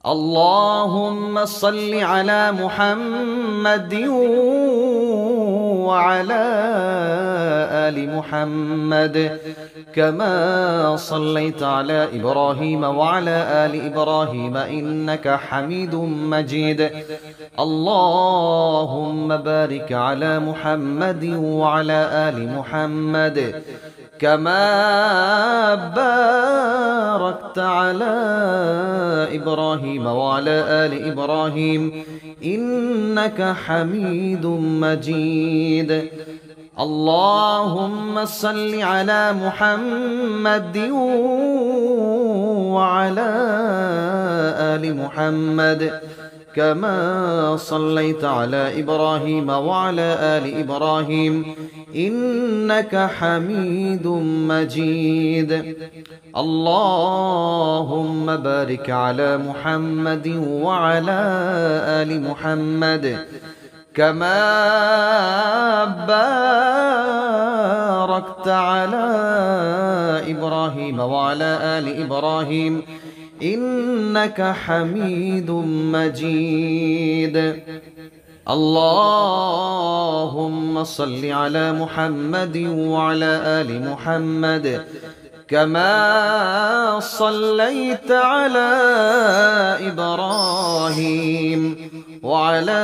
اللهم صل على محمد وعلى آل محمد كما صليت على إبراهيم وعلى آل إبراهيم إنك حميد مجيد. اللهم بارك على محمد وعلى آل محمد كما باركت على إبراهيم وعلى آل إبراهيم إنك حميد مجيد. اللهم صل على محمد وعلى آل محمد كما صليت على إبراهيم وعلى آل إبراهيم إنك حميد مجيد. اللهم بارك على محمد وعلى آل محمد كما باركت على إبراهيم وعلى آل إبراهيم إنك حميد مجيد. اللهم صل على محمد وعلى آل محمد كما صليت على إبراهيم وعلى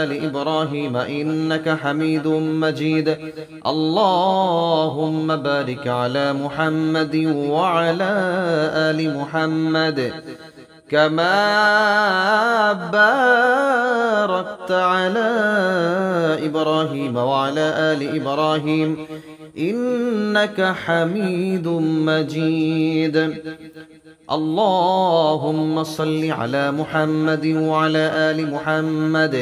آل إبراهيم إنك حميد مجيد. اللهم بارك على محمد وعلى آل محمد كما باركت على إبراهيم وعلى آل إبراهيم إنك حميد مجيد. اللهم صل على محمد وعلى آل محمد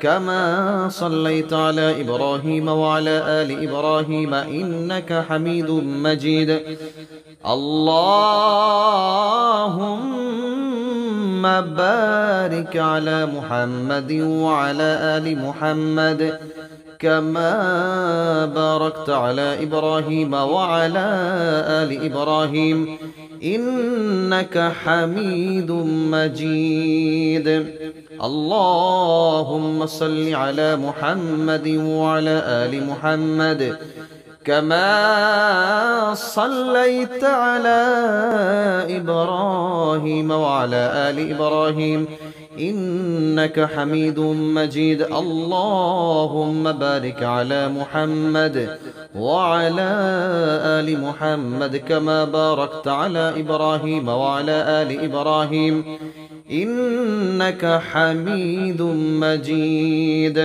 كما صليت على إبراهيم وعلى آل إبراهيم إنك حميد مجيد. اللهم بارك على محمد وعلى آل محمد كما باركت على إبراهيم وعلى آل إبراهيم إنك حميد مجيد. اللهم صل على محمد وعلى آل محمد كما صليت على إبراهيم وعلى آل إبراهيم إنك حميد مجيد. اللهم بارك على محمد وعلى آل محمد كما باركت على إبراهيم وعلى آل إبراهيم إنك حميد مجيد.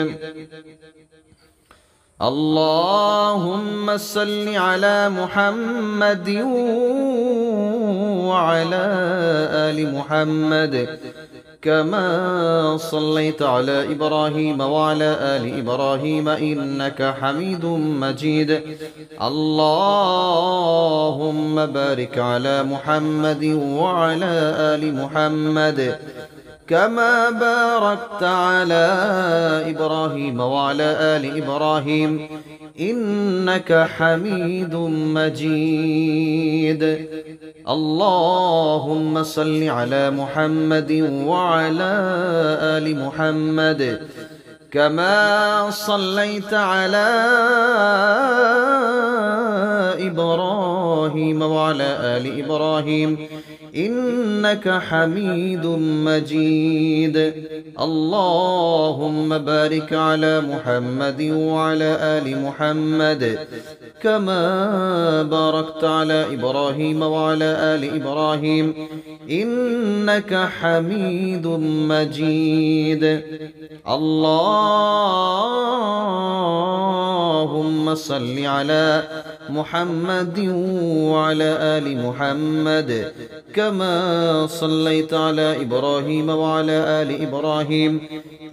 اللهم صل على محمد وعلى آل محمد كما صليت على إبراهيم وعلى آل إبراهيم إنك حميد مجيد. اللهم بارك على محمد وعلى آل محمد كما باركت على إبراهيم وعلى آل إبراهيم إنك حميد مجيد. اللهم صل على محمد وعلى آل محمد كما صليت على إبراهيم وعلى آل إبراهيم إنك حميد مجيد. اللهم بارك على محمد وعلى آل محمد كما باركت على إبراهيم وعلى آل إبراهيم إنك حميد مجيد. اللهم صل على محمد وعلى آل محمد كما صليت على إبراهيم وعلى آل إبراهيم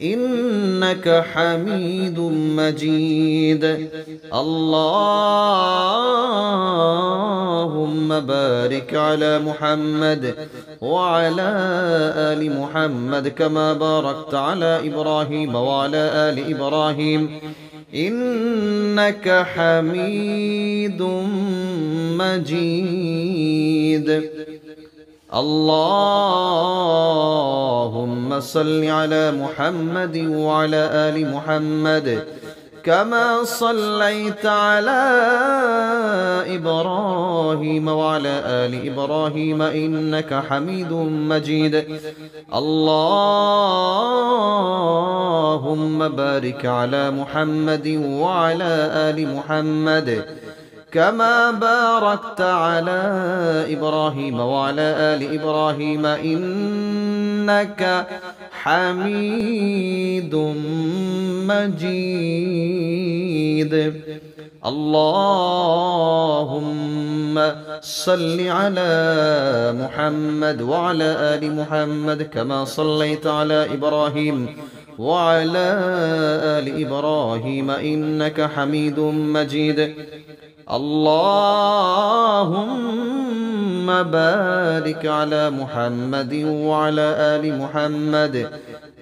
إنك حميد مجيد. اللهم بارك على محمد وعلى آل محمد كما باركت على إبراهيم وعلى آل إبراهيم إنك حميد مجيد. الله صل على محمد وعلى آل محمد كما صليت على إبراهيم وعلى آل إبراهيم إنك حميد مجيد اللهم بارك على محمد وعلى آل محمد كما باركت على إبراهيم وعلى آل إبراهيم إنك حميد مجيد اللهم صل على محمد وعلى آل محمد كما صليت على إبراهيم وعلى آل إبراهيم إنك حميد مجيد اللهم بارك على محمد وعلى آل محمد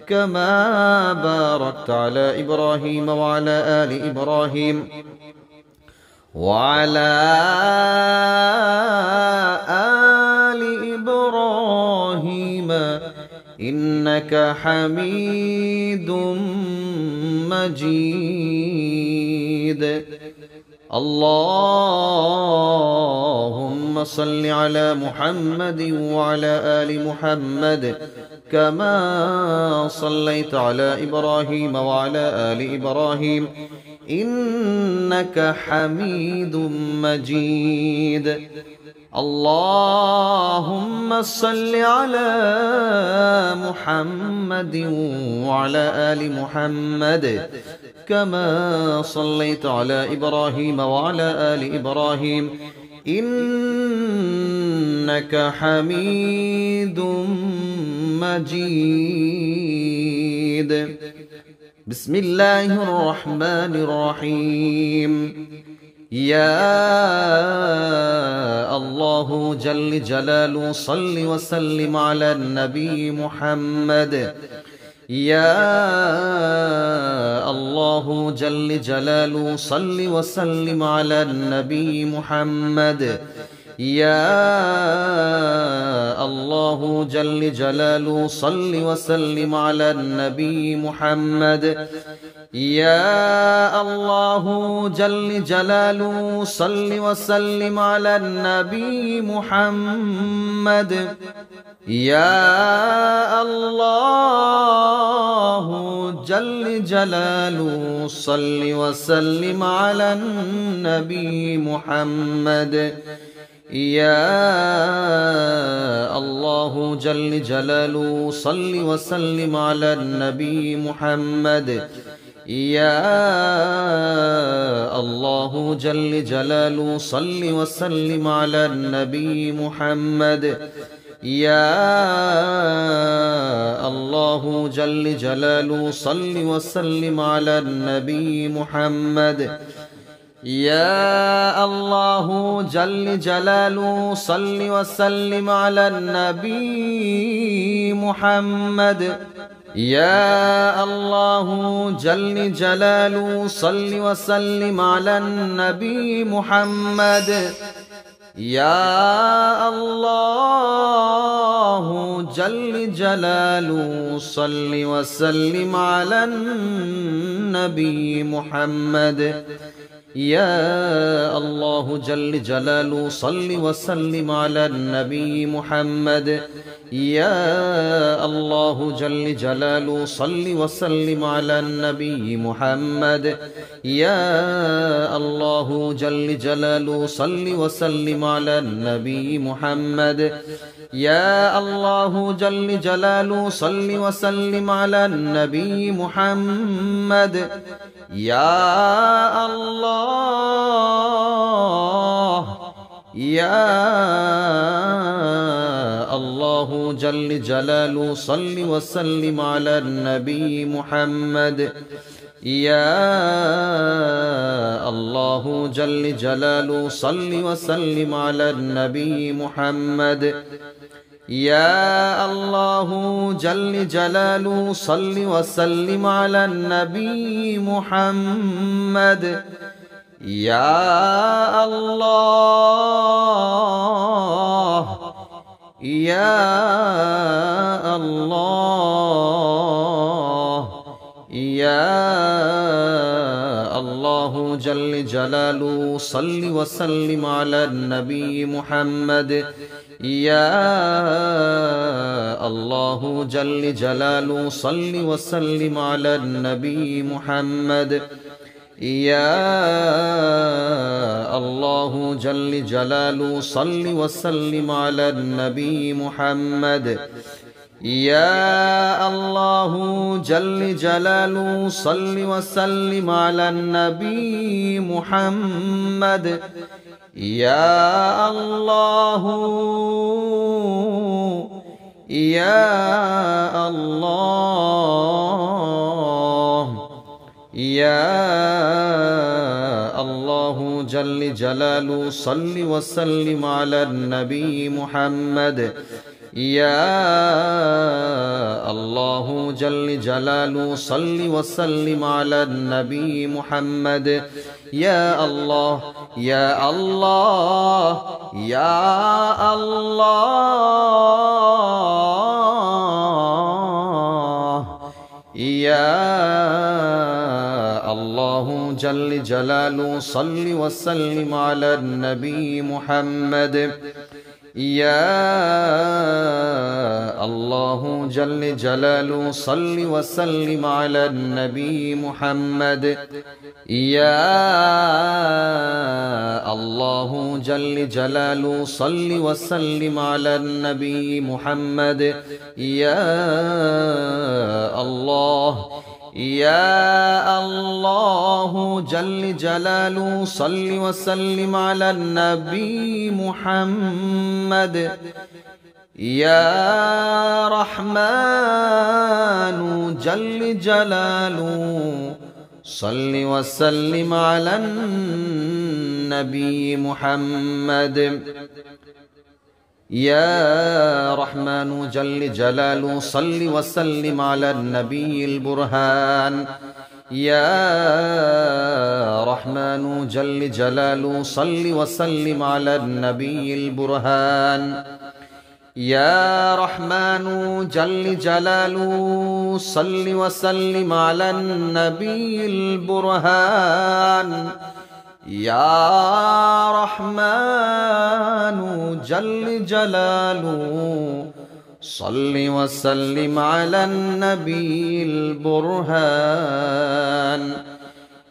كما باركت على إبراهيم وعلى آل إبراهيم وعلى آل إبراهيم إنك حميد مجيد اللهم صل على محمد وعلى آل محمد كما صليت على إبراهيم وعلى آل إبراهيم إنك حميد مجيد اللهم صل على محمد وعلى آل محمد كما صليت على إبراهيم وعلى آل إبراهيم إنك حميد مجيد بسم الله الرحمن الرحيم يا الله جل جلاله صل وسلم على النبي محمد يا الله جل جلاله صل وسلم على النبي محمد يا الله جل جلاله صل وسلم على النبي محمد يا الله جل جلاله صل وسلم على النبي محمد يا الله جل جلاله صل وسلم على النبي محمد يا الله جل جلاله صل وسلم على النبي محمد يا الله جل جلاله صل وسلم على النبي محمد يا الله جل جلاله صل وسلم على النبي محمد يا الله جل جلاله صل وسلم على النبي محمد يا الله جل جلاله صل وسلم على النبي محمد يا الله جل جلاله صل وسلم على النبي محمد يا الله جل جلاله صل وسلم على النبي محمد يا الله جل جلاله صل وسلم على النبي محمد يا الله جل جلاله صل وسلم على النبي محمد يا الله جل جلاله صل وسلم على النبي محمد يا الله يا الله جل جلاله صل وسلم على النبي محمد يا الله جل جلاله صل وسلم على النبي محمد يا الله جل جلاله صل وسلم على النبي محمد يا الله يا الله يا الله جل جلاله صل وسلم على النبي محمد يا الله جل جلاله صل وسلم على النبي محمد يا الله جل جلاله صل وسلم على النبي محمد يا الله جل جلاله صل وسلم على النبي محمد يا الله يا الله يا الله جل جلاله صل وسلم على النبي محمد يا الله جل جلاله صل وسلم على النبي محمد يا الله يا الله يا الله يا الله جل جلاله صل وسلم على النبي محمد يا الله جل جلاله صل وسلم على النبي محمد يا الله جل جلاله صل وسلم على النبي محمد يا الله يا الله جل جلاله صل وسلم على النبي محمد يا رحمن جل جلاله صل وسلم على النبي محمد يا رحمن جل جلاله صل وسلم على النبي البرهان يا رحمن جل جلاله صل وسلم على النبي البرهان يا رحمن جل جلاله صل وسلم على النبي البرهان يا رحمن جل جلاله صل وسلم على النبي البرهان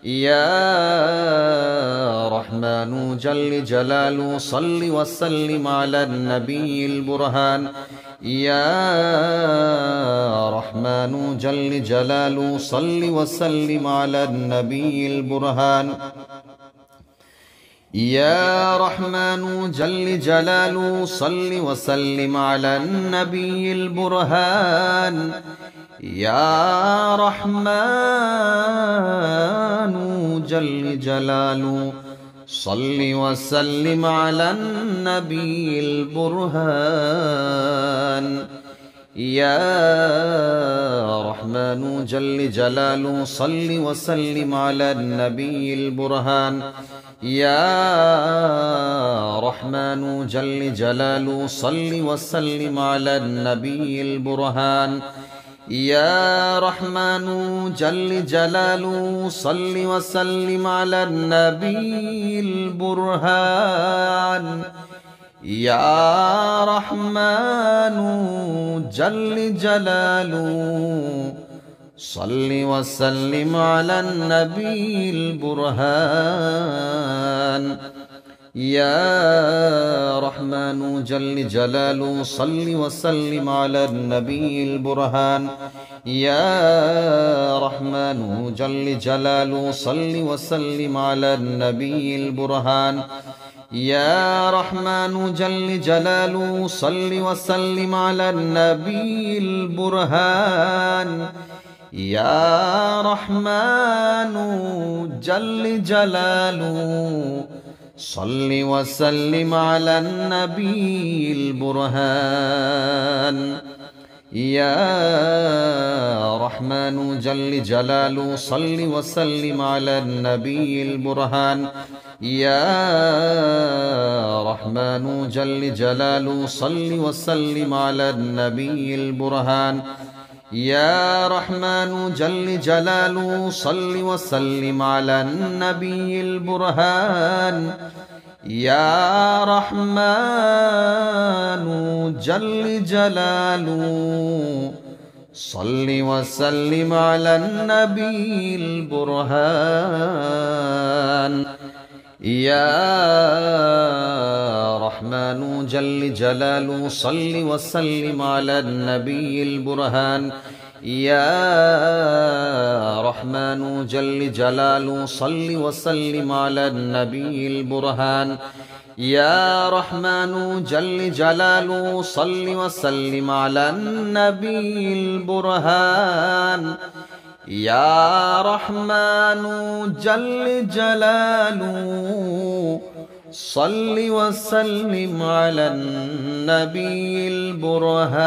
يا رحمن جل جلاله صل وسلم على النبي البرهان يا رحمن جل جلاله صل وسلم على النبي البرهان يا رحمن جل جلاله صل وسلم على النبي البرهان يا رحمن جل جلاله صل وسلم على النبي البرهان يا رحمن جل جلاله صل وسلم على النبي البرهان يا رحمن جل جلاله صل وسلم على النبي البرهان يا رحمن جل جلاله صل وسلم على النبي البرهان يا رحمن جل جلاله صل وسلم على النبي البرهان يا رحمن جل جلاله صل وسلم على النبي البرهان يا رحمن جل جلاله صل وسلم على النبي البرهان يا رحمن جل جلاله صل وسلم على النبي البرهان يا رحمن جل جلاله صل وسلم على النبي البرهان يا رحمن جل جلاله صل وسلم على النبي البرهان يا رحمن جل جلاله صل وسلم على النبي البرهان يا رحمن جل جلاله صل وسلم على النبي البرهان يا رحمن جل جلاله صل وسلم على النبي البرهان يا رحمن جل جلاله صل وسلم على النبي البرهان يا رحمن جل جلاله صل وسلم على النبي البرهان يا رحمن جل جلاله صل وسلم على النبي البرهان يا رحمن جل جلاله صل وسلم على النبي البرهان.